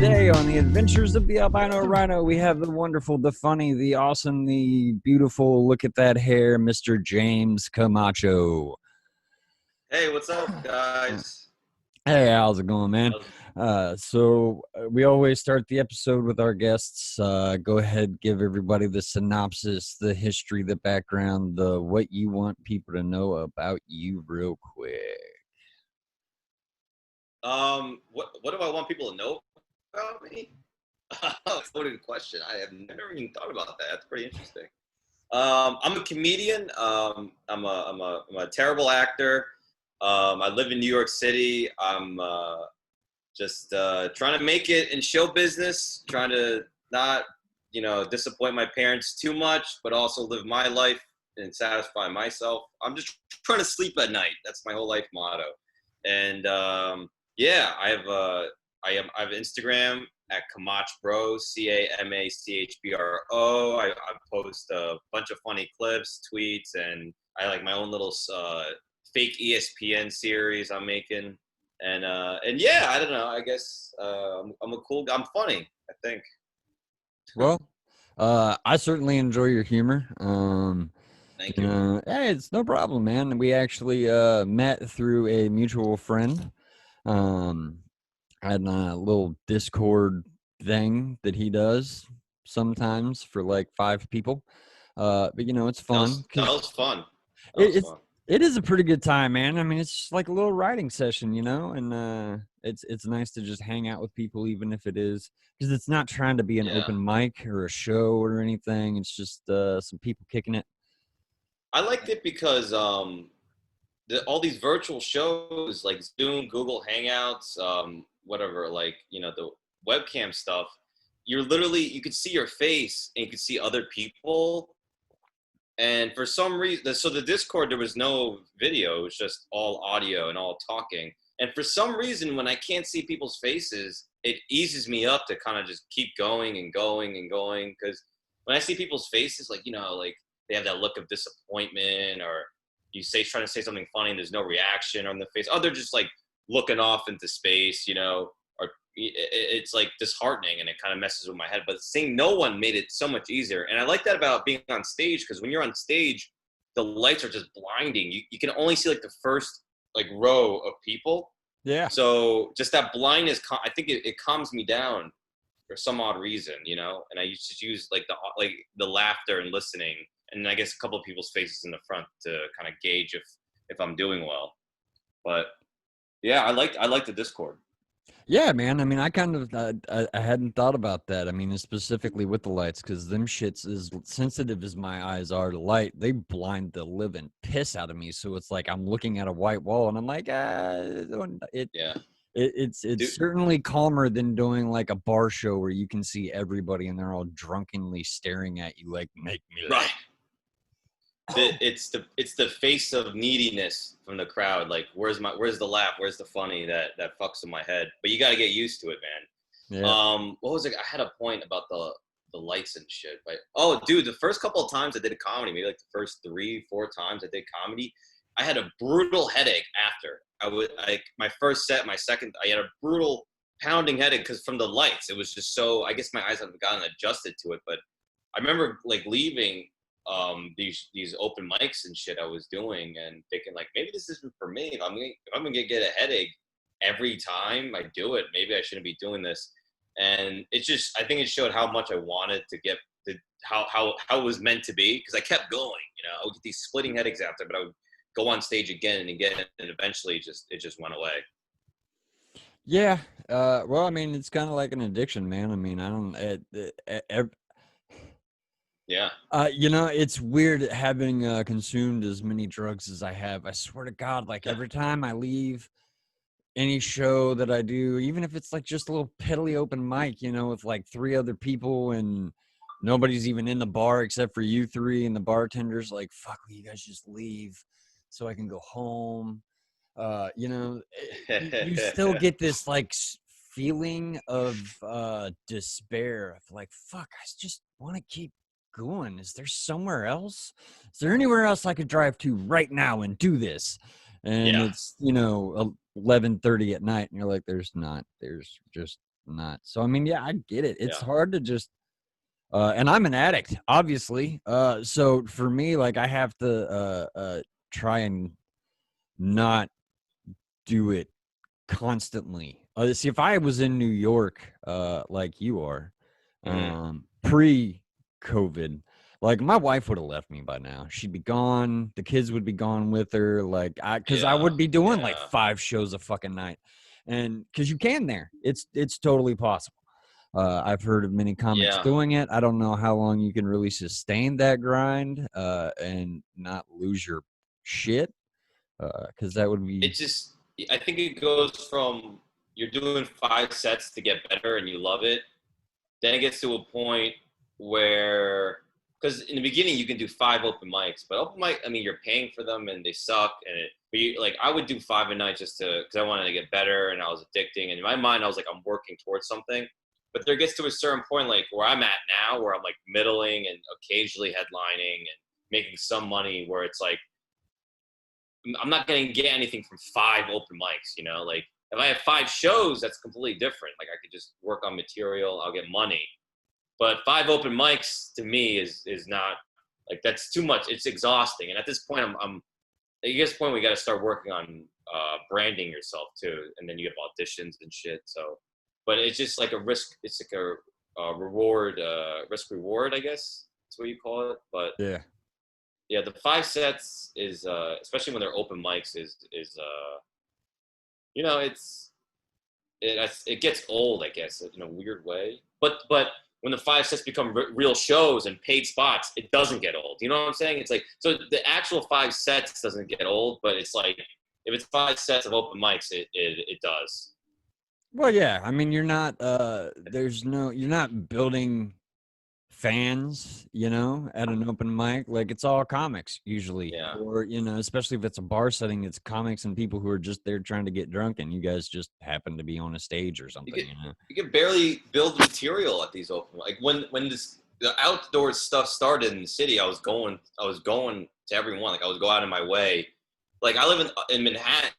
Today on the Adventures of the Albino Rhino, we have the wonderful, the funny, the awesome, the beautiful, look at that hair, Mr. James Camacho. Hey, what's up, guys? Hey, how's it going, man? We always start the episode with our guests. Go ahead, give everybody the synopsis, the history, the background, the what you want people to know about you real quick. What do I want people to know about me? That's a loaded question. I have never even thought about that. That's pretty interesting. I'm a comedian. I'm a terrible actor. I live in New York City. I'm just trying to make it in show business, trying to not, disappoint my parents too much, but also live my life and satisfy myself. I'm just trying to sleep at night. That's my whole life motto. And yeah, I have Instagram at Camachbro, CAMACHBRO. I post a bunch of funny clips, tweets, and I like my own little fake ESPN series I'm making. And yeah, I don't know. I guess I'm a cool guy. I'm funny, I think. Well, I certainly enjoy your humor. Thank you. Hey, it's no problem, man. We actually met through a mutual friend. Had a little Discord thing that he does sometimes for like 5 people. But it's fun That because was fun. it is a pretty good time, man. I mean, it's just like a little writing session, and it's nice to just hang out with people, even if it is because it's not trying to be an open mic or a show or anything. It's just some people kicking it. I liked it because all these virtual shows like Zoom, Google Hangouts, whatever, like, the webcam stuff, you could see your face and you could see other people. And for some reason, so the Discord, there was no video, it was just all audio and all talking. And for some reason, when I can't see people's faces, it eases me up to kind of just keep going and going and going. Because when I see people's faces, like, like they have that look of disappointment, or trying to say something funny and there's no reaction on the face. Oh, they're just like looking off into space, or it's like disheartening and it kind of messes with my head. But seeing no one made it so much easier. And I like that about being on stage, because when you're on stage, the lights are just blinding. You can only see like the first like row of people. Yeah. So just that blindness, I think it calms me down for some odd reason, and I used to use like the laughter and listening, and I guess a couple of people's faces in the front to kind of gauge if I'm doing well. But yeah, I like the Discord. Yeah, man. I mean, I kind of I hadn't thought about that. I mean, specifically with the lights, because them shits, as sensitive as my eyes are to light, they blind the living piss out of me. So it's like I'm looking at a white wall, and I'm like, it's certainly calmer than doing like a bar show where you can see everybody and they're all drunkenly staring at you, like, make me laugh. Right. It's the face of neediness from the crowd. Like, where's the laugh? Where's the funny that fucks in my head? But you got to get used to it, man. Yeah. What was it? I had a point about the lights and shit. But oh, dude, the first couple of times I did a comedy, maybe like the first 3-4 times I did comedy, I had a brutal headache after. My first set, my second, I had a brutal pounding headache because from the lights, it was just so. I guess my eyes haven't gotten adjusted to it, but I remember like leaving these open mics and shit I was doing and thinking like, maybe this isn't for me. If I'm gonna get a headache every time I do it, maybe I shouldn't be doing this. And I think it showed how much I wanted to get how it was meant to be, because I kept going. I would get these splitting headaches after, but I would go on stage again and again, and eventually it just went away. Yeah. Well, I mean, it's kind of like an addiction, man. I mean, I don't. Yeah. It's weird having consumed as many drugs as I have. I swear to God, like every time I leave any show that I do, even if it's like just a little piddly open mic, with like 3 other people and nobody's even in the bar except for you 3, and the bartender's like, fuck, will you guys just leave so I can go home? You still get this like feeling of despair of like, fuck, I just want to keep going. Is there somewhere else? Is there anywhere else I could drive to right now and do this? And it's 11:30 at night, and you're like, there's not. There's just whatnot. So I mean, yeah, I get it. It's Yeah. hard to just and I'm an addict, obviously. So for me, like I have to try and not do it constantly. See, if I was in New York, like you are, Hmm. pre-COVID, like my wife would have left me by now. She'd be gone. The kids would be gone with her. Like, because I Yeah. would be doing like Yeah. 5 shows a fucking night, and because you can there, it's totally possible. I've heard of many comics Yeah. doing it. I don't know how long you can really sustain that grind and not lose your shit, because that would be It just, I think it goes from you're doing 5 sets to get better and you love it. Then it gets to a point where, because in the beginning you can do 5 open mics, but open mic, I mean, you're paying for them and they suck. And but you, like, I would do 5 a night just to, because I wanted to get better and I was addicting. And in my mind, I was like, I'm working towards something. But there gets to a certain point, like where I'm at now, where I'm like middling and occasionally headlining and making some money, where it's like, I'm not going to get anything from 5 open mics, you know? Like, if I have 5 shows, that's completely different. Like, I could just work on material, I'll get money. But 5 open mics to me is not, like, that's too much. It's exhausting. And at this point, I'm at this point we got to start working on branding yourself too, and then you have auditions and shit. So, but it's just like a risk. It's like a reward, risk reward, I guess that's what you call it. But yeah. yeah, the 5 sets is especially when they're open mics is you know, it gets old, I guess, in a weird way. But when the 5 sets become real shows and paid spots, it doesn't get old. You know what I'm saying? It's like, so the actual 5 sets doesn't get old, but it's like if it's 5 sets of open mics, it does. Well, yeah. I mean, you're not. You're not building fans, at an open mic. Like it's all comics usually, Yeah. or especially if it's a bar setting, it's comics and people who are just there trying to get drunk, and you guys just happen to be on a stage or You something. could you could barely build material at these open, like when the outdoor stuff started in the city. I was going to everyone. Like I would go out of my way. Like I live in Manhattan,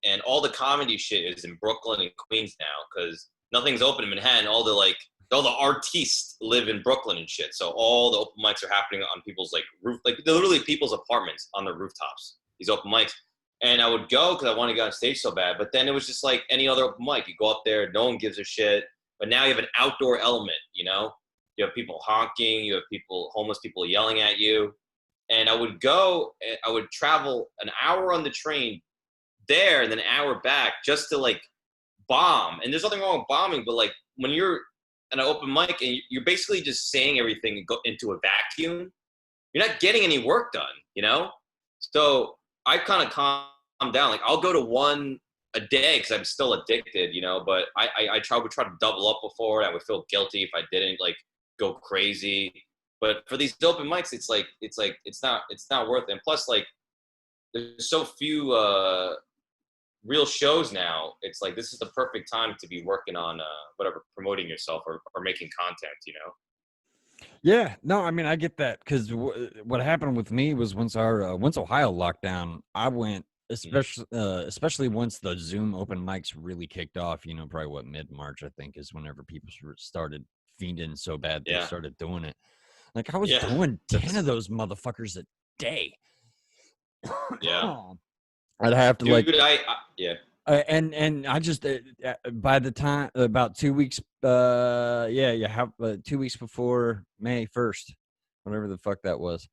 and all the comedy shit is in Brooklyn and Queens now because nothing's open in Manhattan. All the artists live in Brooklyn and shit. So all the open mics are happening on people's like roof, like literally people's apartments on their rooftops. These open mics. And I would go because I wanted to get on stage so bad. But then it was just like any other open mic. You go up there, no one gives a shit. But now you have an outdoor element, you know? You have people honking, you have homeless people yelling at you. And I would travel an hour on the train there and then an hour back just to like bomb. And there's nothing wrong with bombing, but like when you're at an open mic and you're basically just saying everything and go into a vacuum, you're not getting any work done, you know? So I kind of calm down. Like I'll go to one a day because I'm still addicted, you know. But I would try to double up before. I would feel guilty if I didn't like go crazy. But for these open mics, it's not worth it. And plus, like there's so few real shows now. It's like this is the perfect time to be working on whatever, promoting yourself or making content, you know. Yeah, no, I mean I get that because what happened with me was once Ohio locked down, I went, Mhm. especially once the Zoom open mics really kicked off. Probably what, mid-March I think is whenever people started fiending so bad they Yeah, started doing it. Like I was yeah, doing 10 of that's those motherfuckers a day. yeah, I'd have to like, dude. Yeah. and I just by the time about 2 weeks, yeah, you have 2 weeks before May 1st, whatever the fuck that was.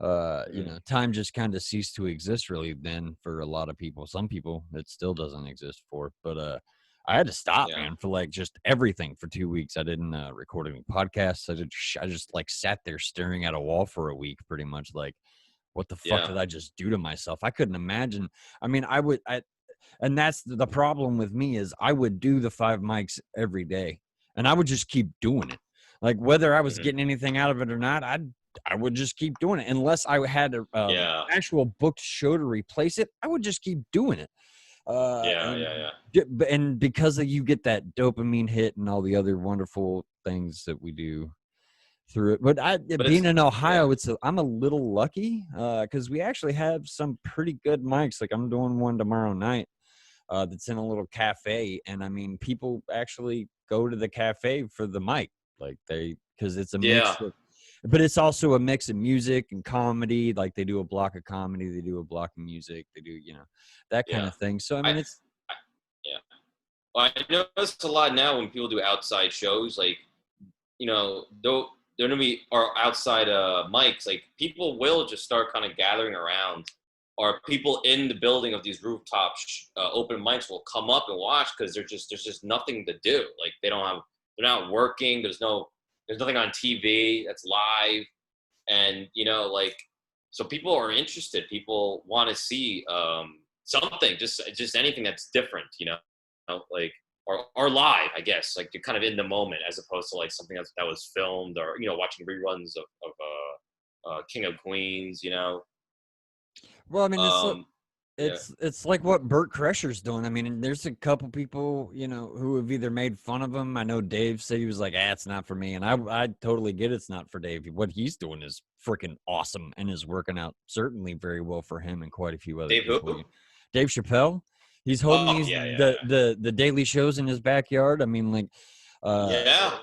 Mhm. Time just kind of ceased to exist really then for a lot of people. Some people it still doesn't exist for, but I had to stop, Yeah. man, for like just everything for 2 weeks. I didn't record any podcasts. I just like sat there staring at a wall for a week, pretty much like, what the fuck Yeah. did I just do to myself? I couldn't imagine. I mean, and that's the problem with me is I would do the 5 mics every day and I would just keep doing it. Like whether I was Mhm. getting anything out of it or not, I would just keep doing it unless I had a Yeah. actual booked show to replace it. I would just keep doing it. Yeah. And Yeah. Yeah. and because of you get that dopamine hit and all the other wonderful things that we do through it. But But being it's in yeah. Ohio, I'm a little lucky because we actually have some pretty good mics. Like I'm doing one tomorrow night that's in a little cafe, and I mean, people actually go to the cafe for the mic, like because it's a Yeah. mix of, but it's also a mix of music and comedy. Like they do a block of comedy, they do a block of music, they do that kind Yeah. of thing. So I I, mean, it's I yeah. Well, I notice a lot now when people do outside shows, like, though they're gonna be or outside mics, like people will just start kind of gathering around, or people in the building of these rooftop open mics will come up and watch because there's just nothing to do. Like they're not working. There's nothing on TV that's live, and like, so people are interested. People want to see something, just anything that's different, like, or live, I guess, like you're kind of in the moment as opposed to like something that was filmed, or watching reruns of King of Queens. well, I mean, Yeah. it's like what Burt Kreischer's doing. I mean, there's a couple people, who have either made fun of him. I know Dave said he was like, it's not for me. And I totally get it's not for Dave. What he's doing is freaking awesome and is working out certainly very well for him and quite a few other Dave who? people. Dave Chappelle, he's holding Oh, these yeah, the daily shows in his backyard. I mean, like, yeah, yeah.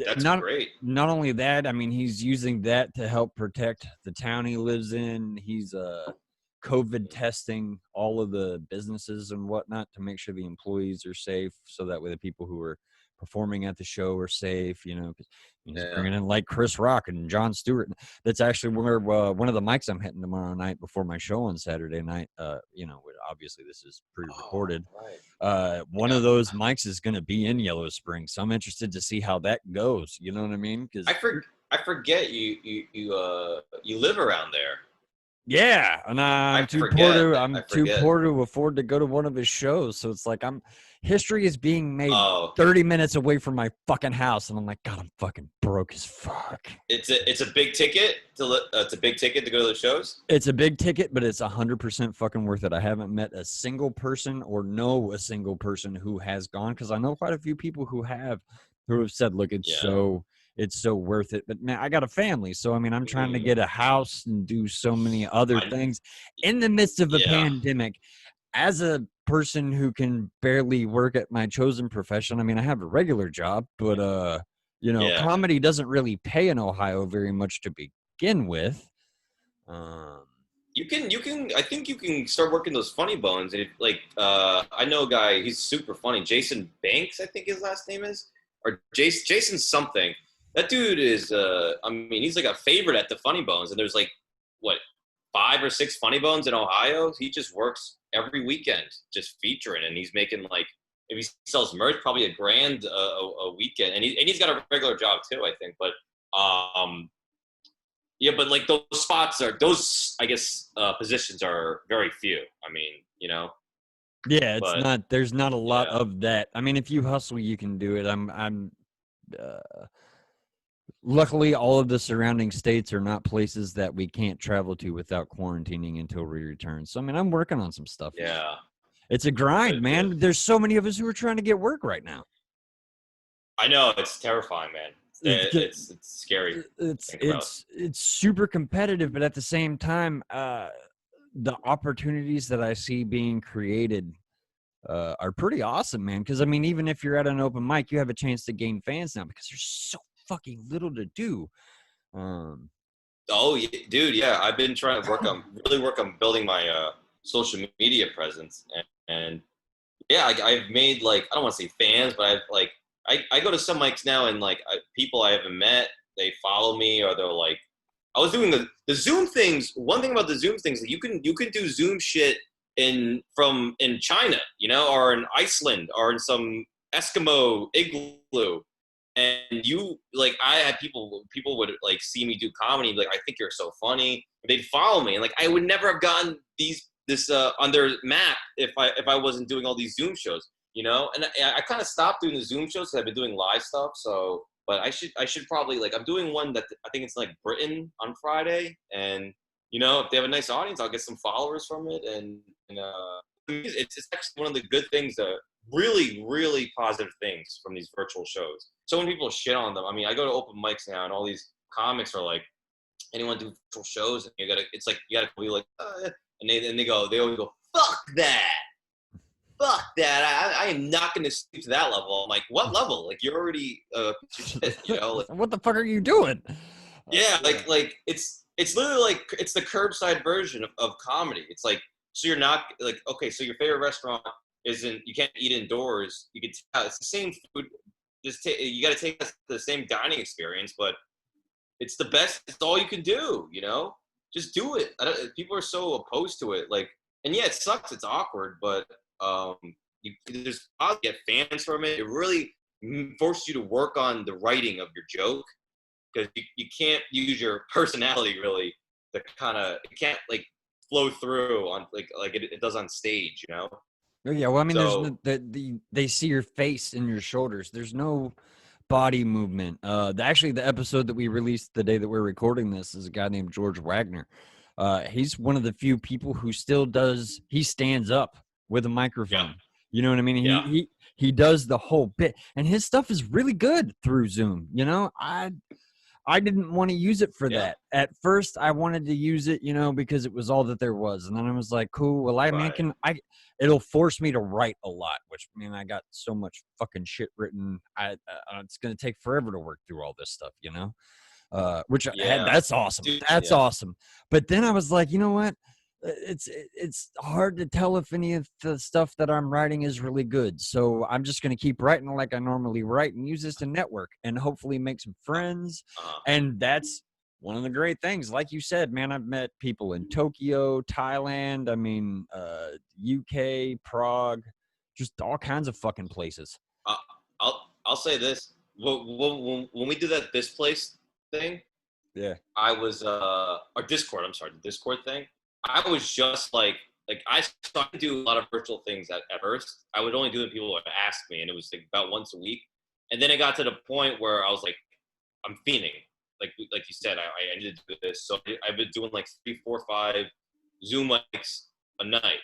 That's not great. not only that, I mean, he's using that to help protect the town he lives in. He's COVID testing all of the businesses and whatnot to make sure the employees are safe, so that way the people who are performing at the show are safe. 'Cause he's Yeah. bringing in like Chris Rock and Jon Stewart. That's actually where one of the mics I'm hitting tomorrow night before my show on Saturday night. Obviously this is Oh, pre-recorded. right. One Yeah. of those mics is going to be in Yellow Spring, so I'm interested to see how that goes. You know what I mean? I Because for, I forget you live around there. yeah, and I forget. I I'm too forget. poor to afford to go to one of his shows. So it's like history is being made Oh, 30 minutes away from my fucking house, and I'm like, God, I'm fucking broke as fuck. it's a big ticket it's a big ticket to go to the shows. It's a big ticket, but it's 100% fucking worth it. I haven't met a single person or know a single person who has gone, because I know quite a few people who have said, look, Yeah. it's so worth it. But man, I got a family, so I mean, I'm trying to Mm, get a house and do so many other I, things in the midst of a yeah. pandemic. As a person who can barely work at my chosen profession, I mean, I have a regular job, but Yeah. comedy doesn't really pay in Ohio very much to begin with. Um, You can I think you can start working those funny bones, and like I know a guy, he's super funny, Jason Banks, I think his last name is, or Jason something. That dude is I mean, he's like a favorite at the Funny Bones, and there's like what, 5 or 6 Funny Bones in Ohio. He just works every weekend just featuring, and he's making like, if he sells merch, probably $1,000 a weekend, and he's got a regular job too, I think. But yeah, but like those, I guess, positions are very few. I mean, yeah, but there's not a lot yeah, of that. I mean, if you hustle, you can do it. Luckily, all of the surrounding states are not places that we can't travel to without quarantining until we return. So, I mean, I'm working on some stuff. yeah, It's a grind, good, good. man. There's so many of us who are trying to get work right now. I know, it's terrifying, man. It's scary to think about. It's super competitive, but at the same time, the opportunities that I see being created are pretty awesome, man. Because I mean, even if you're at an open mic, you have a chance to gain fans now because there's so fucking little to do. Oh, yeah, dude, yeah, I've been trying to really work on building my social media presence, and yeah, I've made, like, I don't want to say fans, but I've like, I go to some mics now, and like, people I haven't met, they follow me, or they're like, I was doing the Zoom things. One thing about the Zoom things, that you can do Zoom shit in China, or in Iceland, or in some Eskimo igloo, and you, like, I had people would like see me do comedy, like, I think you're so funny. They'd follow me, and like, I would never have gotten this on their map if I wasn't doing all these Zoom shows, And I kind of stopped doing the Zoom shows because I've been doing live stuff. So, but I should probably, like, I'm doing one that I think it's like Britain on Friday, and if they have a nice audience, I'll get some followers from it, and it's actually one of the good things, that really, really positive things from these virtual shows. So when people shit on them, I mean, I go to open mics now, and all these comics are like, anyone do virtual shows, and it's like, you gotta be like, and they always go, fuck that. fuck that. I am not going to stoop to that level. I'm like, what level? Like, you're already shit, you know? Like, What the fuck are you doing? yeah, like it's literally like it's the curbside version of comedy. It's like, so you're not like, okay, so your favorite restaurant isn't, you can't eat indoors. You can tell it's the same food. You got to take the same dining experience, but it's the best. It's all you can do. You know, just do it. People are so opposed to it. Like, and yeah, it sucks. It's awkward, but um, there's you get fans from it. It really forces you to work on the writing of your joke because you can't use your personality really to kind of, it can't like flow through on like it does on stage. You know. Oh, yeah, well, I mean, there's So they see your face and your shoulders. There's no body movement. Actually, the episode that we released the day that we're recording this is a guy named George Wagner. He's one of the few people who still does. He stands up with a yeah, microphone. You know what I mean? yeah, He does the whole bit, and his stuff is really good through Zoom. You know, I didn't want to use it for yeah. that. At first, I wanted to use it, you know, because it was all that there was. And then I was like, cool. Well, I mean, Right. it'll force me to write a lot, which, I mean, I got so much fucking shit written. It's going to take forever to work through all this stuff, you know? Which Yeah. that's awesome. Dude, That's yeah. awesome. But then I was like, you know what? It's hard to tell if any of the stuff that I'm writing is really good. So I'm just going to keep writing like I normally write and use this to network and hopefully make some friends. Uh, And that's one of the great things. Like you said, man, I've met people in Tokyo, Thailand, I mean, UK, Prague, just all kinds of fucking places. I- I'll say this. When we did that this place thing, Yeah. I was or Discord. I'm sorry, the Discord thing. I was just like I started to do a lot of virtual things at first. I would only do it if people would ask me, and it was like about once a week. And then it got to the point where I was like, I'm fiending. Like you said, I need to do this. So I've been doing like 3, 4, 5 Zoom mics a night.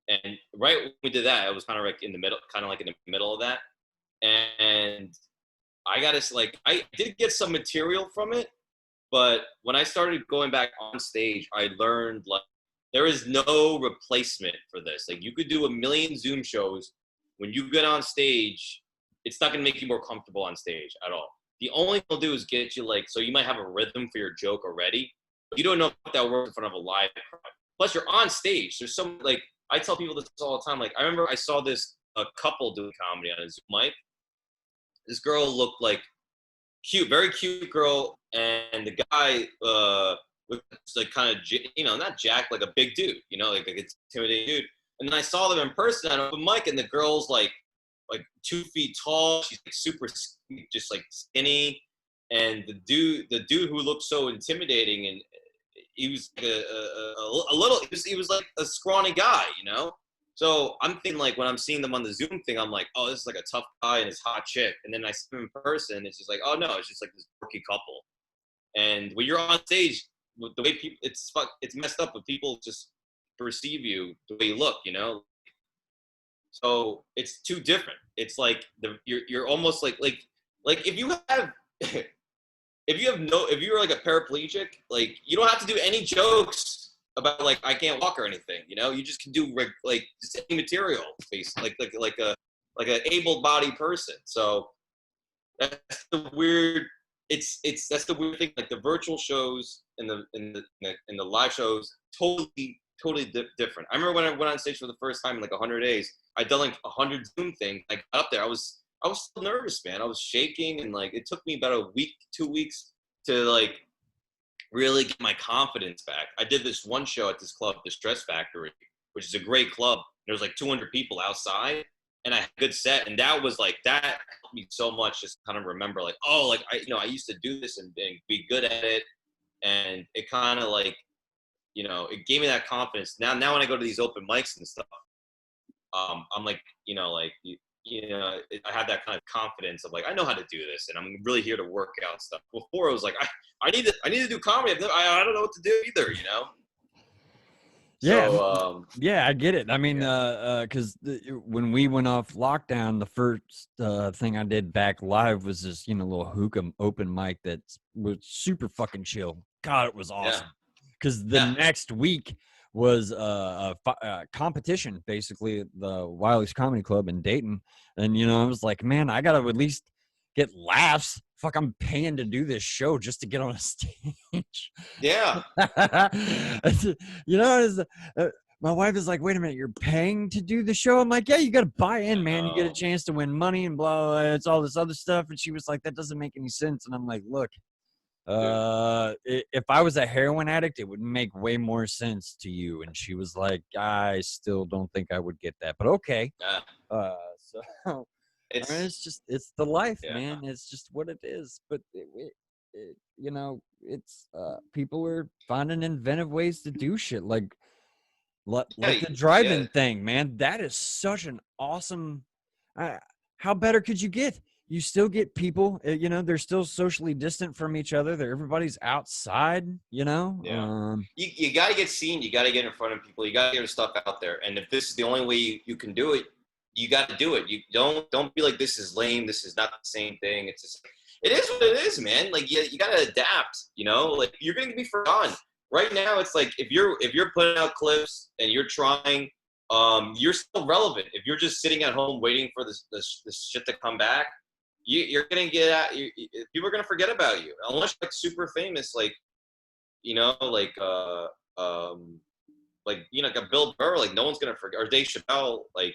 And right when we did that, I was kind of like in the middle, kind of like in the middle of that. And I got to like, I did get some material from it, but when I started going back on stage, I learned like there is no replacement for this. Like you could do a million Zoom shows. When you get on stage, it's not going to make you more comfortable on stage at all. The only thing it'll do is get you like, so you might have a rhythm for your joke already, but you don't know if that works in front of a live crowd. Plus, you're on stage. There's some like I tell people this all the time. Like I remember I saw this a couple doing comedy on a Zoom mic. This girl looked like cute, very cute girl, and the guy was like kind of not jacked, like a big dude, like a intimidating dude. And then I saw them in person on open mic, and the girl's like 2 feet tall. She's like super, just like skinny, and the dude who looked so intimidating, and he was like a little, he was like a scrawny guy. So I'm thinking like when I'm seeing them on the Zoom thing, I'm like, oh, this is like a tough guy and his hot chick. And then I see them in person, it's just like, oh no, it's just like this quirky couple. And when you're on stage, the way people, it's messed up, but people just perceive you the way you look. So it's too different. It's like you're almost like if you have if you're like a paraplegic, like you don't have to do any jokes about like I can't walk or anything. You just can do like just any material, based like an able-bodied person. So that's the weird. It's that's the weird thing. Like the virtual shows and the live shows, totally different. I remember when I went on stage for the first time in like 100 days. I'd done like 100 Zoom things. I got up there. I was still nervous, man. I was shaking, and like it took me about a week, 2 weeks to like really get my confidence back. I did this one show at this club, the Stress Factory, which is a great club. There was like 200 people outside, and I had a good set, and that helped me so much. Just kind of remember, like, oh, like I used to do this and be good at it, and it kind of like, it gave me that confidence. Now when I go to these open mics and stuff, I'm like, I have that kind of confidence of like, I know how to do this, and I'm really here to work out stuff. Before it was like, I need to do comedy. I don't know what to do either. Yeah, So yeah, I get it. I mean, yeah, because when we went off lockdown, the first thing I did back live was this, little hookah open mic that was super fucking chill. God, it was yeah, awesome. Because the yeah, next week was a competition, basically, at the Wiley's Comedy Club in Dayton. And, you know, I was like, man, I got to at least get laughs. Fuck, I'm paying to do this show just to get on a stage. Yeah. You know, my wife is like, wait a minute, you're paying to do the show? I'm like, yeah, you got to buy in, man. You get a chance to win money and blah, blah, blah. It's all this other stuff. And she was like, that doesn't make any sense. And I'm like, look, if I was a heroin addict, it would make way more sense to you. And she was like, I still don't think I would get that, but okay. So It's, I mean, it's the life, yeah. man. It's just what it is. But you know, it's people are finding inventive ways to do shit, like the drive-in thing, man. That is such an awesome. How better could you get? You still get people, you know, they're still socially distant from each other. Everybody's outside, you know. Yeah. You got to get seen. You got to get in front of people. You got to get your stuff out there. And if this is the only way you can do it, you got to do it. You don't be like, this is lame. This is not the same thing. It's just, it is what it is, man. Like, you got to adapt, you know, like you're going to be forgotten. Right now, it's like, if you're putting out clips and you're trying, you're still relevant. If you're just sitting at home waiting for this shit to come back, you're gonna get at, people are gonna forget about you unless you're like super famous, like, you know, like you know, like a Bill Burr, like no one's gonna forget, or Dave Chappelle, like,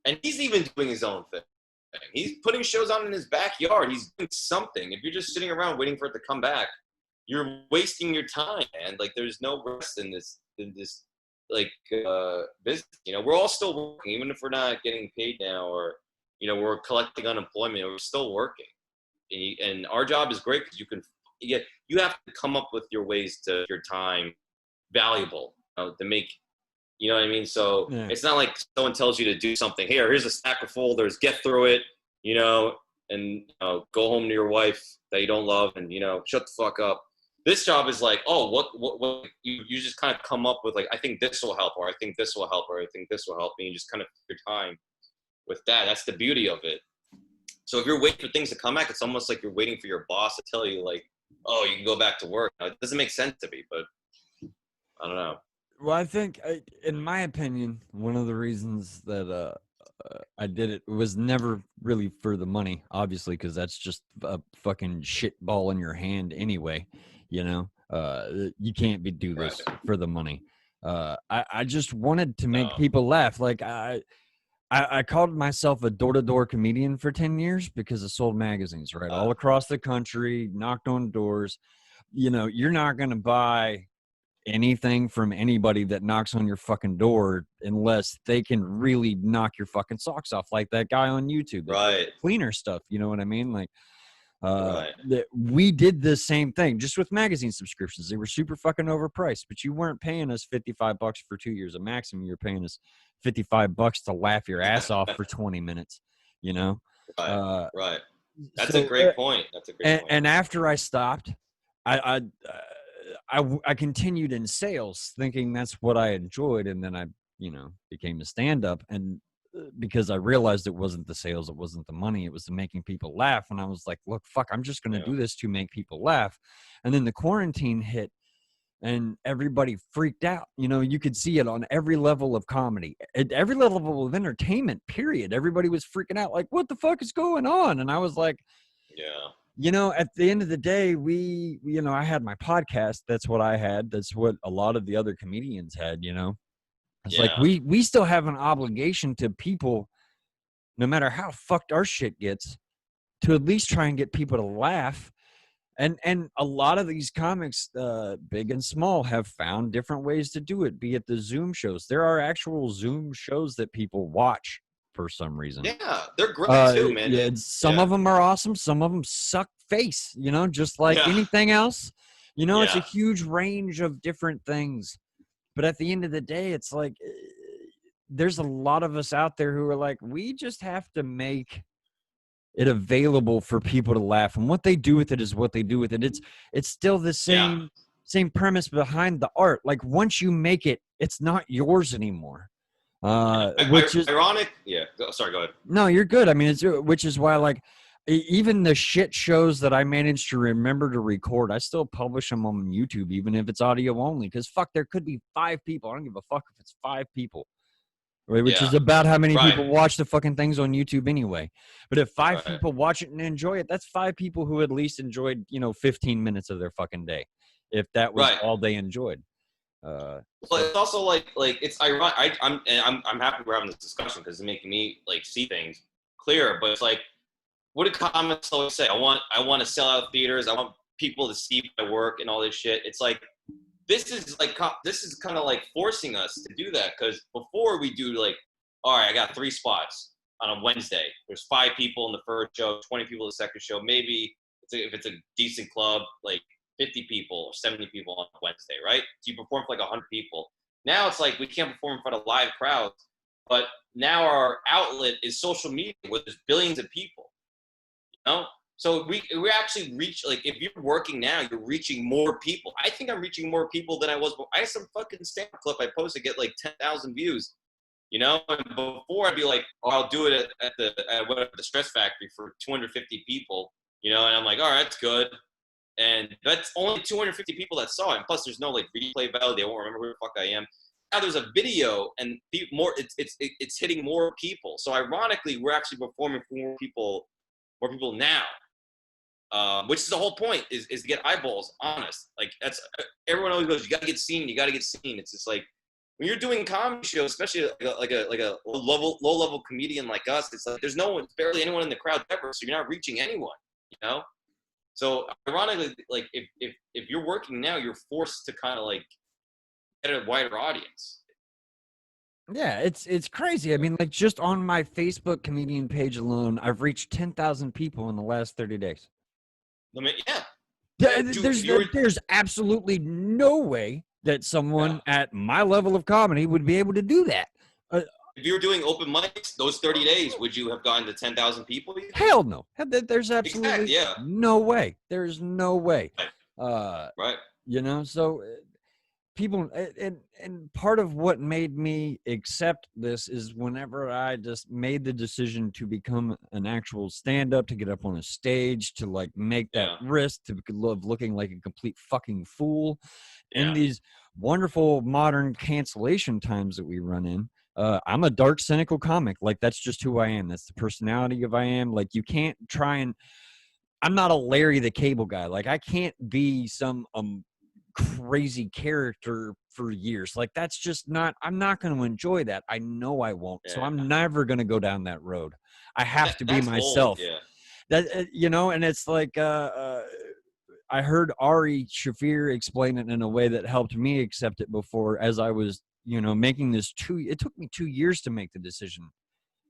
and he's even doing his own thing. He's putting shows on in his backyard. He's doing something. If you're just sitting around waiting for it to come back, you're wasting your time, man. Like, there's no rest in this like business. You know, we're all still working, even if we're not getting paid now, or, you know, we're collecting unemployment. We're still working, and our job is great because you have to come up with your ways to your time valuable, you know, to make, you know what I mean. So It's not like someone tells you to do something. Here's a stack of folders. Get through it, you know, and, you know, go home to your wife that you don't love, and, you know, shut the fuck up. This job is like, oh, what you just kind of come up with, like, I think this will help, or I think this will help, or I think this will help, and you just kind of take your time with that. That's the beauty of it. So if you're waiting for things to come back, it's almost like you're waiting for your boss to tell you, like, oh, you can go back to work. It doesn't make sense to me, but I don't know. Well, I think, in my opinion, one of the reasons that I did it was never really for the money, obviously, because that's just a fucking shit ball in your hand anyway. You know, you can't do this for the money. I just wanted to make people laugh. Like, I called myself a door-to-door comedian for 10 years because I sold magazines, right? All across the country, knocked on doors. You know, you're not going to buy anything from anybody that knocks on your fucking door unless they can really knock your fucking socks off, like that guy on YouTube. Right. Cleaner stuff, you know what I mean? Like, we did the same thing just with magazine subscriptions. They were super fucking overpriced, but you weren't paying us $55 for 2 years of maximum. You're paying us $55 to laugh your ass off for 20 minutes, you know? Right. That's a great point. That's a great point. And after I stopped, I continued in sales thinking that's what I enjoyed. And then I, you know, became a stand-up, and because I realized it wasn't the sales, it wasn't the money, it was the making people laugh. And I was like, look, fuck, I'm just going to do this to make people laugh. And then the quarantine hit and everybody freaked out. You know, you could see it on every level of comedy, at every level of entertainment, period. Everybody was freaking out, like, what the fuck is going on? And I was like, you know, at the end of the day, you know, I had my podcast. That's what I had. That's what a lot of the other comedians had, you know. It's like we still have an obligation to people, no matter how fucked our shit gets, to at least try and get people to laugh. And a lot of these comics, big and small, have found different ways to do it, be it the Zoom shows. There are actual Zoom shows that people watch for some reason. Yeah, they're great too, man. Yeah, some of them are awesome. Some of them suck face, you know, just like anything else. You know, it's a huge range of different things. But at the end of the day, it's like there's a lot of us out there who are like, we just have to make it available for people to laugh. And what they do with it is what they do with it. It's still the same premise behind the art. Like, once you make it, it's not yours anymore. Which is ironic. Yeah. Sorry, go ahead. No, you're good. I mean, which is why, like, Even the shit shows that I managed to remember to record, I still publish them on YouTube, even if it's audio only. Because fuck, there could be 5 people. I don't give a fuck if it's 5 people, right? Which is Yeah. about how many Right. people watch the fucking things on YouTube anyway. But if five Right. people watch it and enjoy it, that's 5 people who at least enjoyed, 15 minutes of their fucking day, if that was Right. all they enjoyed. Well, So it's also like it's ironic. I'm happy we're having this discussion because it's making me like see things clearer. But it's like, what do comics always say? I want to sell out theaters. I want people to see my work and all this shit. It's like this is kind of like forcing us to do that because before we do like, all right, I got 3 spots on a Wednesday. There's 5 people in the first show, 20 people in the second show. Maybe if it's a decent club, like 50 people or 70 people on Wednesday, right? So you perform for like 100 people. Now it's like we can't perform in front of live crowds, but now our outlet is social media where there's billions of people. You know? So we actually reach, like, if you're working now, you're reaching more people. I think I'm reaching more people than I was before. I had some fucking stand-up clip I posted get like 10,000 views. And before I'd be like, oh, I'll do it at the Stress Factory for 250 people. And I'm like, all right, that's good. And that's only 250 people that saw it. And plus, there's no like replay value. They won't remember who the fuck I am. Now there's a video, and more. It's hitting more people. So ironically, we're actually performing for more people now. Which is the whole point is to get eyeballs. Honest, like that's everyone always goes. You gotta get seen. You gotta get seen. It's just like when you're doing comedy shows, especially like a low level comedian like us. It's like there's barely anyone in the crowd ever, so you're not reaching anyone. So ironically, like if you're working now, you're forced to kind of like get a wider audience. yeah, it's crazy. I mean, like just on my Facebook comedian page alone, I've reached 10,000 people in the last 30 days. Yeah. There's absolutely no way that someone at my level of comedy would be able to do that. If you were doing open mics those 30 days, would you have gotten to 10,000 people? Hell no. There's absolutely exactly, yeah. no way. There's no way. Right. So people, and part of what made me accept this is whenever I just made the decision to become an actual stand-up, to get up on a stage, to like make that risk, to love looking like a complete fucking fool in these wonderful modern cancellation times that we run in. I'm a dark, cynical comic. Like that's just who I am. That's the personality of I am. Like you can't try and. I'm not a Larry the Cable Guy. Like I can't be some crazy character for years. Like that's just not. I'm not going to enjoy that. I know I won't. So I'm never going to go down that road. I have to be myself. That and it's like I heard Ari Shafir explain it in a way that helped me accept it before, as I was making this it took me 2 years to make the decision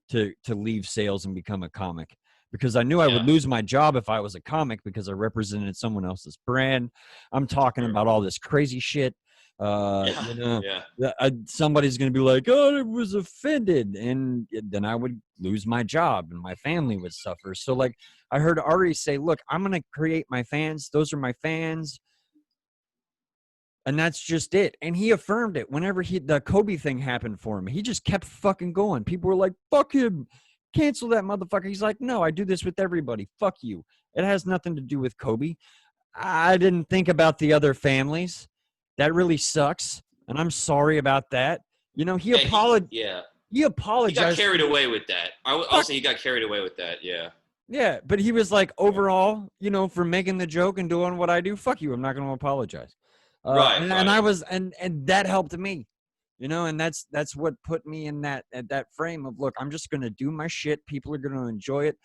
to leave sales and become a comic, because I knew I would lose my job if I was a comic because I represented someone else's brand. I'm talking about all this crazy shit. Somebody's going to be like, oh, I was offended. And then I would lose my job and my family would suffer. So like I heard Ari say, look, I'm going to create my fans. Those are my fans. And that's just it. And he affirmed it. Whenever the Kobe thing happened for him, he just kept fucking going. People were like, fuck him. Cancel that motherfucker. He's like, no, I do this with everybody. Fuck you. It has nothing to do with Kobe. I didn't think about the other families. That really sucks. And I'm sorry about that. He apologized. He apologized. He got carried away with that. I'll say he got carried away with that. Yeah. Yeah. But he was like, overall, for making the joke and doing what I do, fuck you. I'm not going to apologize. And I was, and that helped me, and that's what put me in that frame of, look, I'm just going to do my shit. People are going to enjoy it.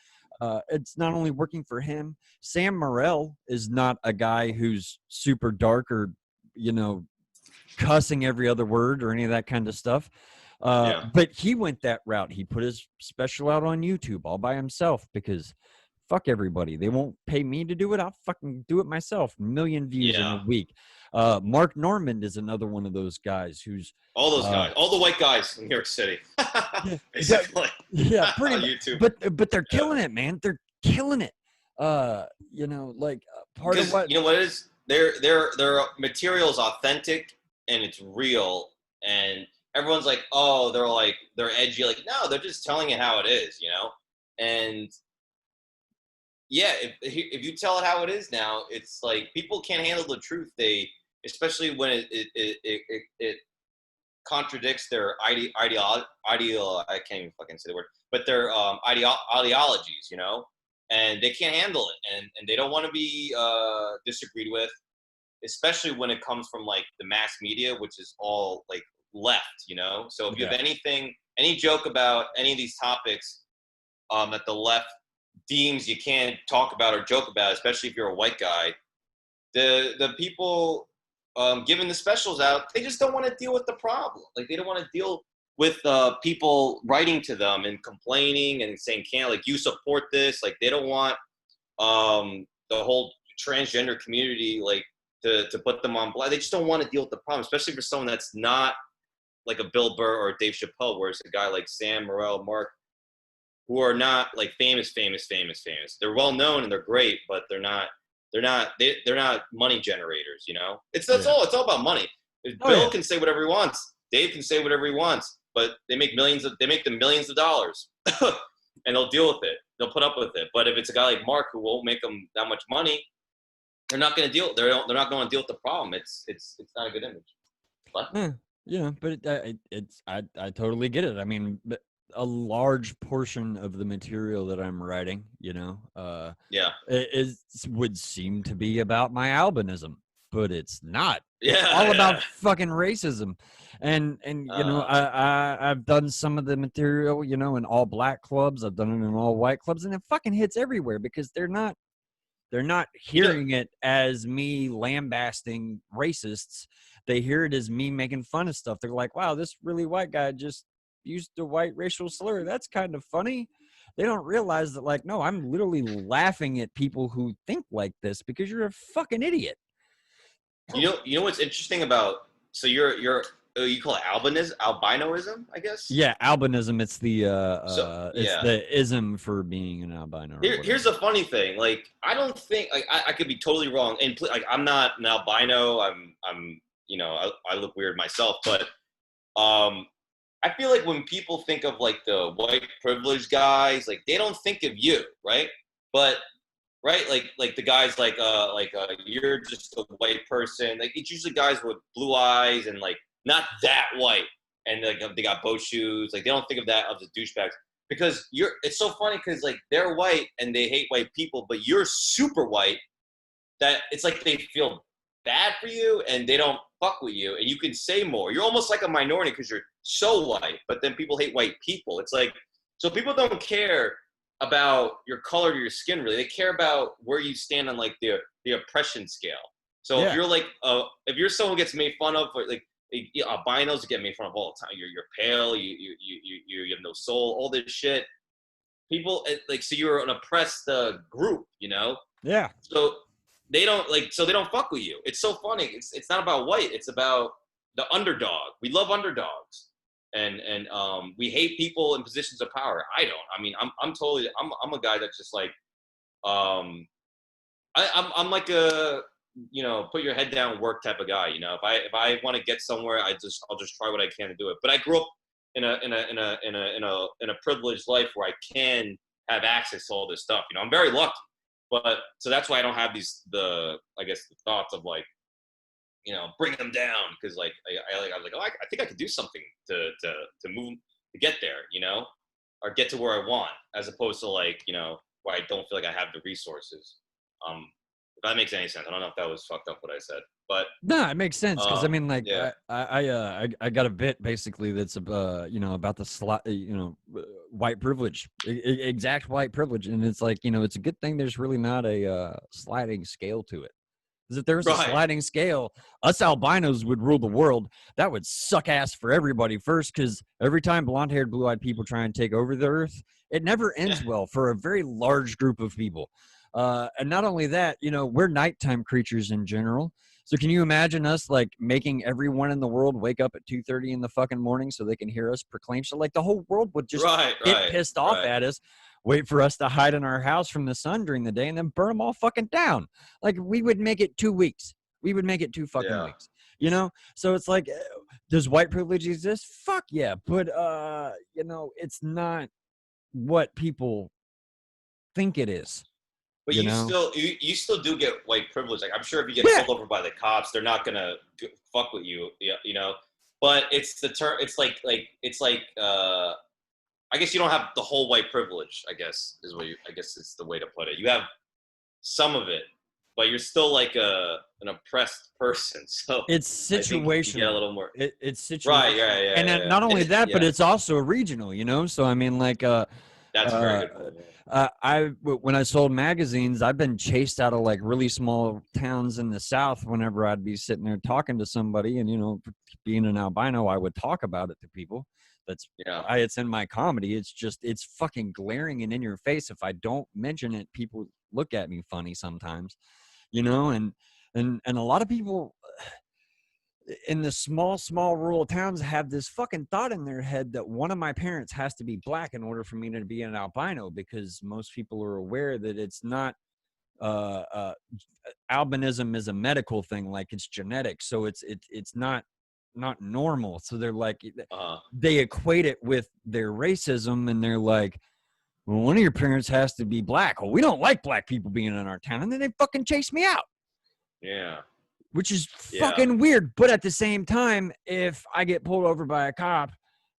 It's not only working for him. Sam Morril is not a guy who's super dark or, cussing every other word or any of that kind of stuff. But he went that route. He put his special out on YouTube all by himself because fuck everybody. They won't pay me to do it. I'll fucking do it myself. 1 million views in a week. Mark Normand is another one of those guys who's all those guys, all the white guys in New York City, basically. Yeah, pretty on YouTube. But they're killing it, man. They're killing it. Part of what what it is, their material is authentic and it's real, and everyone's like, oh, they're edgy. Like, no, they're just telling it how it is, and yeah, if you tell it how it is now, it's like people can't handle the truth. They, especially when it contradicts their ideal. I can't even fucking say the word, but their ideologies, you know, and they can't handle it, and they don't want to be disagreed with, especially when it comes from like the mass media, which is all like left, you know. So if you Yeah. have any joke about any of these topics that the left deems you can't talk about or joke about, especially if you're a white guy, the people giving the specials out, they just don't want to deal with the problem. Like they don't want to deal with people writing to them and complaining and saying, "Can't like you support this?" Like they don't want the whole transgender community like to put them on blast. They just don't want to deal with the problem, especially for someone that's not like a Bill Burr or a Dave Chappelle, where it's a guy like Sam Morril, Mark, who are not like famous. They're well known and they're great, but they're not money generators, you know? Yeah. It's all about money. Oh Bill yeah. can say whatever he wants. Dave can say whatever he wants, but they make them millions of dollars. And they'll deal with it. They'll put up with it. But if it's a guy like Mark who won't make them that much money, they're not going to deal. They're not going to deal with the problem. It's not a good image. What? Yeah, but I totally get it. I mean, a large portion of the material that I'm writing, you know, Yeah. is would seem to be about my albinism, but it's not. It's all about Yeah. fucking racism, and you know, Uh, I've done some of the material, you know, in all black clubs. I've done it in all white clubs, and it fucking hits everywhere because they're not you know, hearing it as me lambasting racists. They hear it as me making fun of stuff. They're like, wow, this really white guy just used a white racial slur. That's kind of funny. They don't realize that, like, no, I'm literally laughing at people who think like this because you're a fucking idiot. you know what's interesting about, so you call it albinoism, I guess. Yeah, albinism. So It's yeah, the ism for being an albino or here's whatever. the funny thing. Like I don't think like I could be totally wrong, and like I'm not an albino. I'm you know I look weird myself, but um I feel like when people think of like the white privileged guys, like they don't think of you, right? But right, like the guys like you're just a white person. Like it's usually guys with blue eyes and like not that white, and like they got boat shoes. Like they don't think of that of the douchebags because you're. It's so funny because like they're white and they hate white people, but you're super white that it's like they feel bad for you and they don't fuck with you and you can say more. You're almost like a minority because you're so white, but then people hate white people. It's like, so people don't care about your color or your skin really. They care about where you stand on like the oppression scale. So if Yeah, you're like if you're someone who gets made fun of, or like albinos get made fun of all the time. You're pale, you have no soul, all this shit. People like, so you're an oppressed group, you know. yeah, So they don't fuck with you. It's so funny. It's not about white. It's about the underdog. We love underdogs, and we hate people in positions of power. I don't. I mean, I'm totally. I'm a guy that's just like um I'm like a, you know, put your head down, work type of guy. You know, if I want to get somewhere, I'll just try what I can to do it. But I grew up in a privileged life where I can have access to all this stuff. You know, I'm very lucky. But so that's why I don't have I guess the thoughts of like, you know, bring them down because like I was like, oh, I think I could do something to move to get there, you know, or get to where I want, as opposed to like, you know, where I don't feel like I have the resources. If that makes any sense. I don't know if that was fucked up what I said, but no, it makes sense because I mean, like, yeah, I got a bit basically that's you know, about the you know, white privilege, exact white privilege, and it's like, you know, it's a good thing there's really not a sliding scale to it. Because if there was a right, sliding scale, us albinos would rule the world. That would suck ass for everybody first, because every time blonde-haired, blue-eyed people try and take over the earth, it never yeah, ends well for a very large group of people. And not only that, you know, we're nighttime creatures in general. So can you imagine us like making everyone in the world wake up at 2:30 in the fucking morning so they can hear us proclaim? So like the whole world would just get pissed off right, at us, wait for us to hide in our house from the sun during the day, and then burn them all fucking down. Like we would make it 2 weeks. We would make it 2 fucking weeks. You know? So it's like, does white privilege exist? Fuck yeah. But you know, it's not what people think it is. But you know? you still do get white privilege. Like I'm sure if you get Yeah. pulled over by the cops, they're not gonna fuck with you. You know. But it's the term. It's like. I guess you don't have the whole white privilege. I guess is what you. I guess it's the way to put it. You have some of it, but you're still like an oppressed person. So It's I think you get a situational. little more. It's Right. situational. Yeah. Yeah. And Yeah. not only that, but Yeah. it's also regional, you know? So, I mean, like, That's a very uh, good point. Yeah. when I sold magazines, I've been chased out of like really small towns in the South whenever I'd be sitting there talking to somebody. And, you know, being an albino, I would talk about it to people. That's Yeah. why it's in my comedy. It's just, it's fucking glaring and in your face. If I don't mention it, people look at me funny sometimes, you know? And a lot of people in the small rural towns have this fucking thought in their head that one of my parents has to be black in order for me to be an albino, because most people are aware that it's not uh, uh albinism is a medical thing, like it's genetic, so it's not normal. So they're like, Uh, they equate it with their racism, and they're like, well, one of your parents has to be black. Well, we don't like black people being in our town, and then they fucking chase me out, yeah. which is Yeah. fucking weird. But at the same time, if I get pulled over by a cop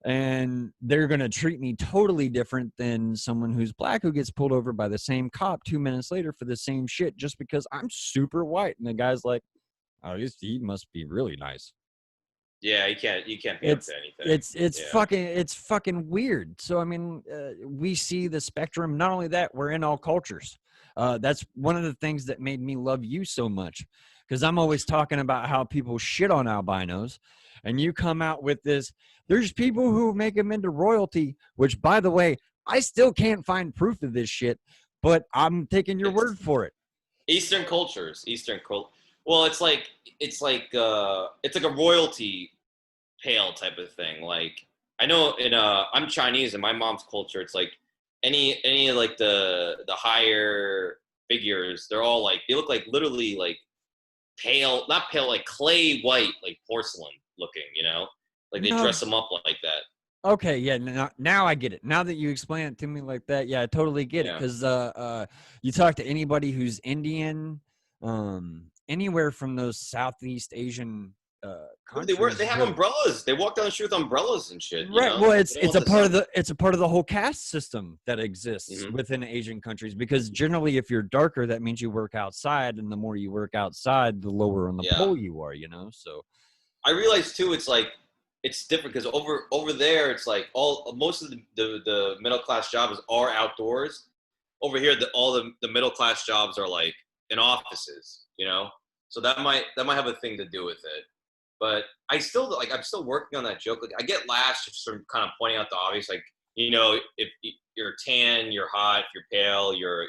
and they're going to treat me totally different than someone who's black who gets pulled over by the same cop 2 minutes later for the same shit just because I'm super white. And the guy's like, oh, he must be really nice. Yeah. You can't be up It's to anything. Yeah. it's fucking weird. So I mean, we see the spectrum. Not only that, we're in all cultures. That's one of the things that made me love you so much, because I'm always talking about how people shit on albinos, and you come out with this. There's people who make them into royalty, which, by the way, I still can't find proof of this shit, but I'm taking your word It's for it. Eastern cultures. Eastern cult. Well, it's like a royalty pale type of thing. Like I know in I'm Chinese, in my mom's culture, it's like any like the higher figures, they're all like they look like literally like pale, not pale, like clay white, like porcelain looking. You know, like they No, dress them up like that. okay, yeah, now I get it. Now that you explain it to me like that, yeah, I totally get it. Yeah. Because you talk to anybody who's Indian, anywhere from those Southeast Asian They countries, have really. umbrellas. They walk down the street with umbrellas and shit. You Right. know, Well, they it's don't it's want a the part of sun. the whole caste system that exists Hmm. within Asian countries, because generally, if you're darker, that means you work outside, and the more you work outside, the lower on the Yeah. pole you are. You know, so I realize too, it's like it's different because over there, it's like all most of the middle class jobs are outdoors. Over here, all the middle class jobs are like in offices, you know. So that might have a thing to do with it. But I'm still working on that joke. Like I get lashed just from kind of pointing out the obvious, like you know, if you're tan, you're hot. If you're pale, you're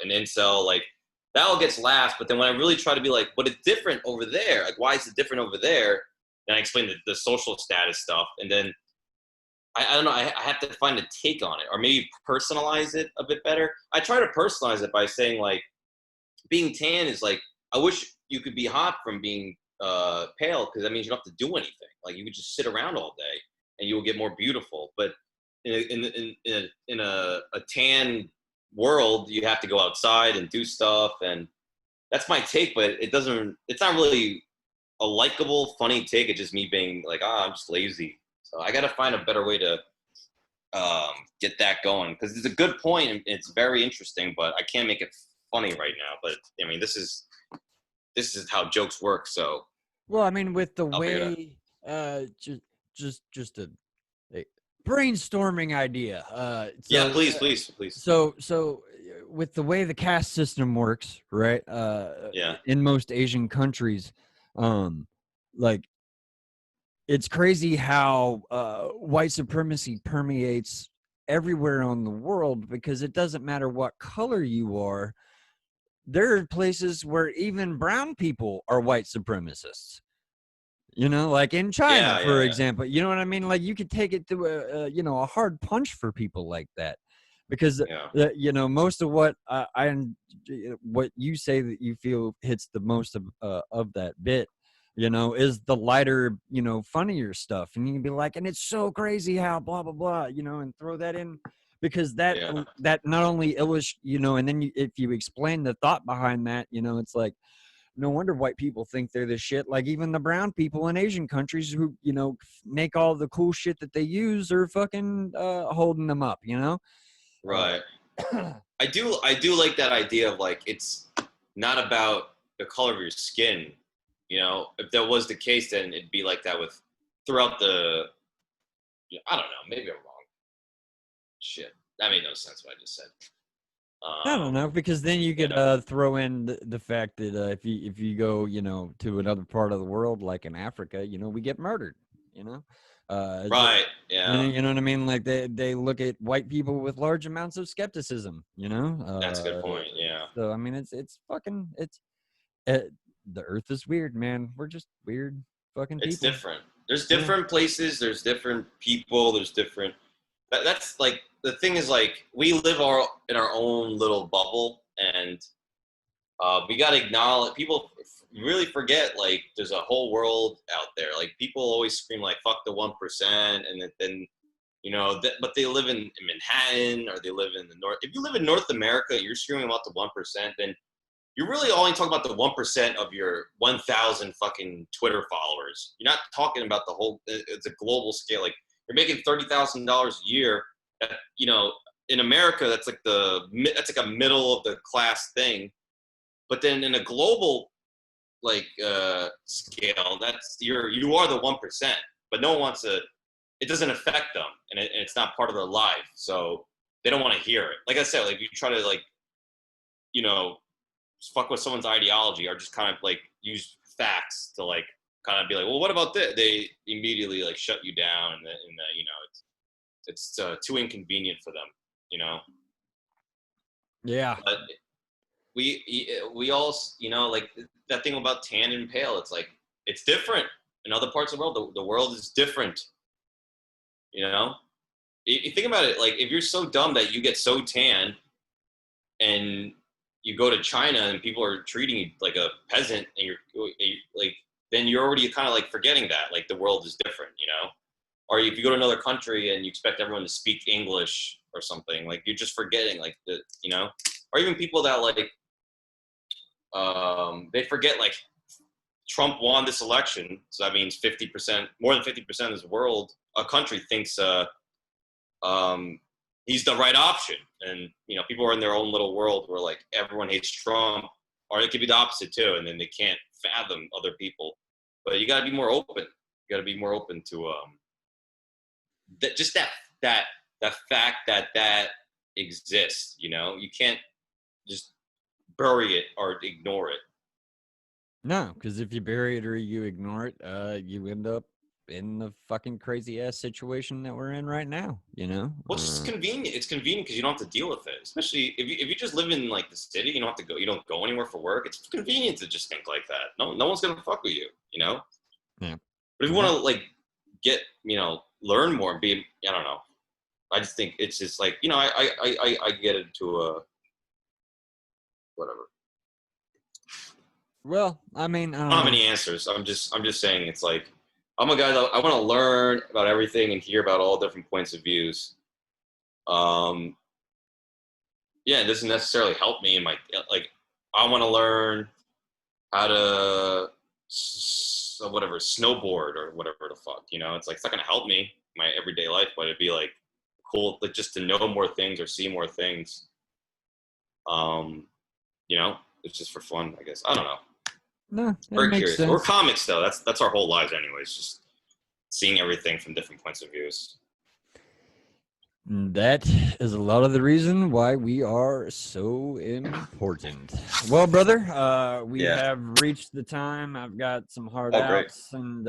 an incel. Like that all gets laughed. But then when I really try to be like, but it's different over there. Like why is it different over there? And I explain the social status stuff, and then I don't know. I have to find a take on it, or maybe personalize it a bit better. I try to personalize it by saying like, being tan is like, I wish you could be hot from being pale because that means you don't have to do anything. Like you could just sit around all day and you will get more beautiful. But in a tan world, you have to go outside and do stuff, and that's my take. But it doesn't. It's not really a likable, funny take. It's just me being like, I'm just lazy. So I got to find a better way to get that going because it's a good point and it's very interesting, but I can't make it funny right now. But I mean, this is how jokes work. So well, I mean, with the I'll figure it out. way, just a brainstorming idea. Yeah, please, please, please. So with the way the caste system works, right? Yeah, In most Asian countries, like it's crazy how white supremacy permeates everywhere on the world, because it doesn't matter what color you are. There are places where even brown people are white supremacists. You know, like in China, yeah, for yeah, example. You know what I mean? Like you could take it to a hard punch for people like that, because yeah, most of what what you say that you feel hits the most of that bit, is the lighter, funnier stuff, and you can be like, and it's so crazy how blah blah blah, and throw that in, because that not only and then if you explain the thought behind that, it's like, no wonder white people think they're the shit. Like even the brown people in Asian countries who, make all the cool shit that they use are fucking holding them up, Right. I do like that idea of like, it's not about the color of your skin. If that was the case, then it'd be like that with throughout the, I don't know, maybe I'm wrong. Shit. That made no sense what I just said. I don't know, because then you could throw in the fact that if you go to another part of the world like in Africa, we get murdered. Right. Yeah. You know what I mean? Like they look at white people with large amounts of skepticism. That's a good point. Yeah. So I mean, it's fucking the Earth is weird, man. We're just weird fucking people. It's different. There's different places. There's different people. There's different. That's like the thing is like we live in our own little bubble, and we gotta acknowledge. People really forget like there's a whole world out there. Like people always scream like "fuck the 1%," and then but they live in Manhattan or they live in the North. If you live in North America, you're screaming about the 1%. Then you're really only talking about the 1% of your 1,000 fucking Twitter followers. You're not talking about the whole. It's a global scale. Like you're making $30,000 a year. That, in America, that's like a middle of the class thing. But then in a global like scale, that's you are the 1%. But no one wants to. It doesn't affect them, and it's not part of their life, so they don't want to hear it. Like I said, like you try to like, fuck with someone's ideology, or just kind of like use facts to like kind of be like, well, what about this? They immediately like shut you down, and it's too inconvenient for them, Yeah. But we all, like that thing about tan and pale. It's like it's different in other parts of the world. The world is different. You think about it, like if you're so dumb that you get so tan, and you go to China and people are treating you like a peasant, and you're like, then you're already kind of like forgetting that like the world is different, Or if you go to another country and you expect everyone to speak English or something, like you're just forgetting like or even people that like they forget like Trump won this election, so that means 50%, more than 50% of this country thinks he's the right option. And, people are in their own little world where like everyone hates Trump, or it could be the opposite too. And then they can't fathom other people, but you gotta be more open. You gotta be more open to, just that fact that exists, you can't just bury it or ignore it. No, because if you bury it or you ignore it, you end up in the fucking crazy ass situation that we're in right now. Well, it's just convenient. It's convenient because you don't have to deal with it. Especially if you just live in like the city, you don't have to go. You don't go anywhere for work. It's convenient to just think like that. No one's gonna fuck with you. Yeah. But if you want to like get learn more and be, I don't know. I just think it's just like I get into whatever. Well, I mean, I don't have any answers. I'm just saying it's like I'm a guy that I want to learn about everything and hear about all different points of views. It doesn't necessarily help me in my like. I want to learn how to snowboard or whatever the fuck. It's like it's not gonna help me in my everyday life, but it'd be like cool, like just to know more things or see more things. It's just for fun, I guess. I don't know. No, very curious. Sense. Or comics, though. That's our whole lives, anyways. Just seeing everything from different points of views. That is a lot of the reason why we are so important. Well, brother, we have reached the time. I've got some hard outs, and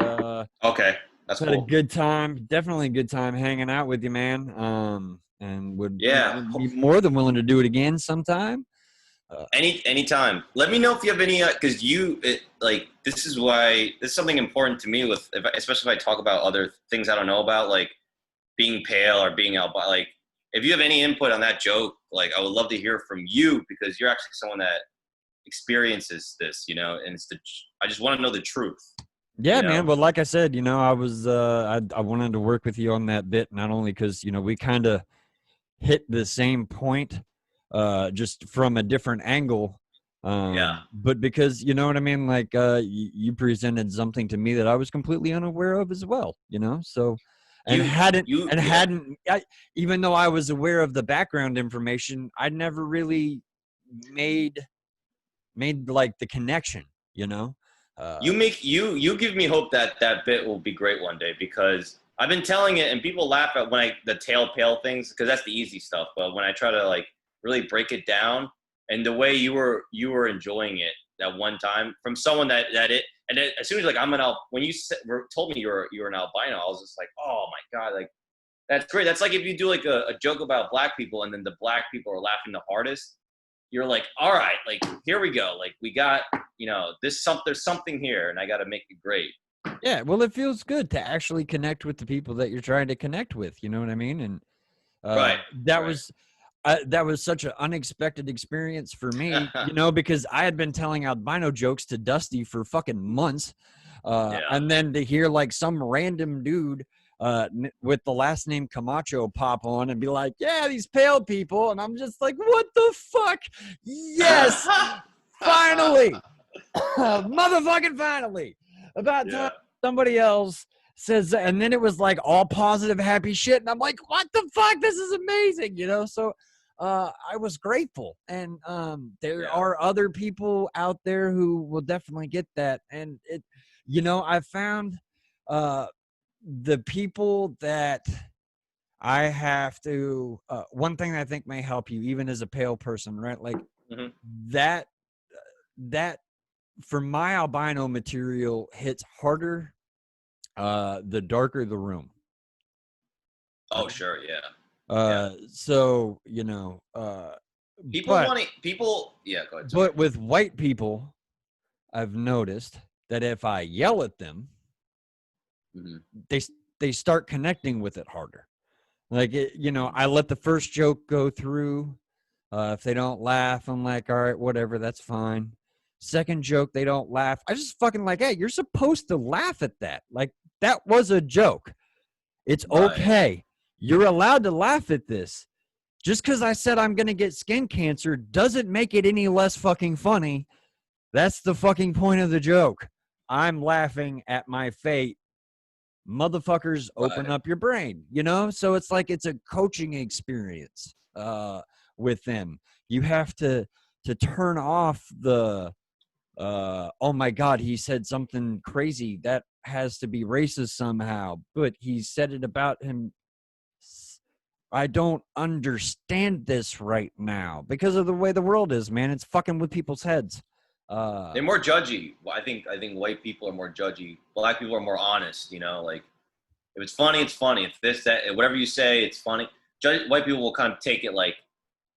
okay, that's had a good time. Definitely a good time hanging out with you, man. And would be more than willing to do it again sometime. Anytime. Let me know if you have any, because this is something important to me with, especially if I talk about other things I don't know about, like being pale or being albino. Like, if you have any input on that joke, like I would love to hear from you, because you're actually someone that experiences this, and I just want to know the truth. Yeah, man. Well, like I said, I was I wanted to work with you on that bit, not only because we kind of hit the same point, just from a different angle. Yeah. But because, you know what I mean, like, you presented something to me that I was completely unaware of as well, you know. So, and Yeah. even though I was aware of the background information, I never really made like the connection, you know. You give me hope that that bit will be great one day, because I've been telling it and people laugh at when the tail pale things, because that's the easy stuff. But when I try to like really break it down, and the way you were enjoying it that one time from someone that it, and then as soon as like when you told me you were an albino, I was just like, oh my god, like that's great. That's like if you do like a joke about black people and then the black people are laughing the hardest, you're like, all right, like here we go, like we got, there's something here, and I got to make it great. Yeah, well, it feels good to actually connect with the people that you're trying to connect with, you know what I mean? And Right, that right. was that was such an unexpected experience for me, you know, because I had been telling albino jokes to Dusty for fucking months, Yeah. and then to hear like some random dude with the last name Camacho pop on and be like, "Yeah, these pale people," and I'm just like, "What the fuck? Yes, finally, motherfucking finally!" About time Yeah. somebody else says, and then it was like all positive, happy shit, and I'm like, "What the fuck? This is amazing," you know. So I was grateful, and there Yeah. are other people out there who will definitely get that, and it, you know, I found the people that I have to. One thing that I think may help you, even as a pale person, right? Like Hmm. that that for my albino material hits harder the darker the room, Oh, right? sure. Yeah. Yeah. So, you know, but Yeah, go ahead. Sorry. but with white people, I've noticed that if I yell at them, Hmm. they they start connecting with it harder. Like you know, I let the first joke go through. If they don't laugh, I'm like, all right, whatever, that's fine. Second joke, they don't laugh. I just fucking like, hey, you're supposed to laugh at that. Like that was a joke. It's Right. okay. You're allowed to laugh at this. Just because I said I'm going to get skin cancer doesn't make it any less fucking funny. That's the fucking point of the joke. I'm laughing at my fate. Motherfuckers, open Right. up your brain, you know? So it's like it's a coaching experience with them. You have to turn off the oh my god, he said something crazy that has to be racist somehow, but he said it about him. I don't understand this right now because of the way the world is, man. It's fucking with people's heads. They're more judgy. I think white people are more judgy. Black people are more honest. Like if it's funny, it's funny. If this, that, whatever you say, it's funny. White people will kind of take it like,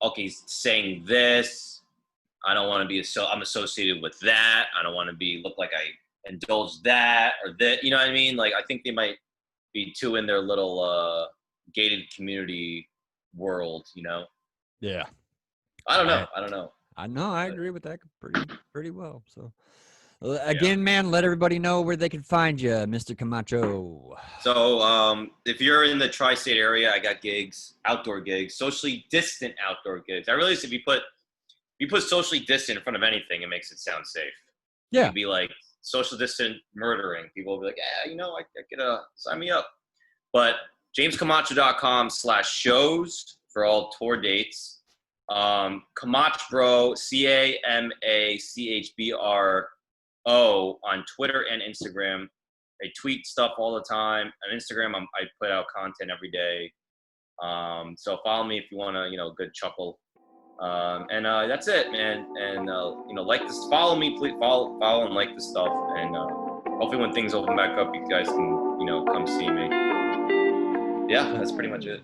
okay, he's saying this. I don't want to be I'm associated with that. I don't want to look like I indulge that or that. You know what I mean? Like I think they might be too in their little gated community world. Yeah, I don't know. I I don't know. I know I But agree with that pretty well. So yeah. again, man, let everybody know where they can find you, Mr. Camacho. So if you're in the tri-state area, I got gigs, outdoor gigs, socially distant outdoor gigs. I realize if you put socially distant in front of anything, it makes it sound safe. You Yeah, can be like social distant murdering. People will be like, yeah, I could sign me up. But jamescamacho.com/shows for all tour dates. Camacho Bro, CAMACHBRO on Twitter and Instagram. I tweet stuff all the time. On Instagram, I put out content every day. So follow me if you want to, good chuckle. And that's it, man. And like this, follow me, please follow and like this stuff. And hopefully, when things open back up, you guys can, come see me. Yeah, that's pretty much it.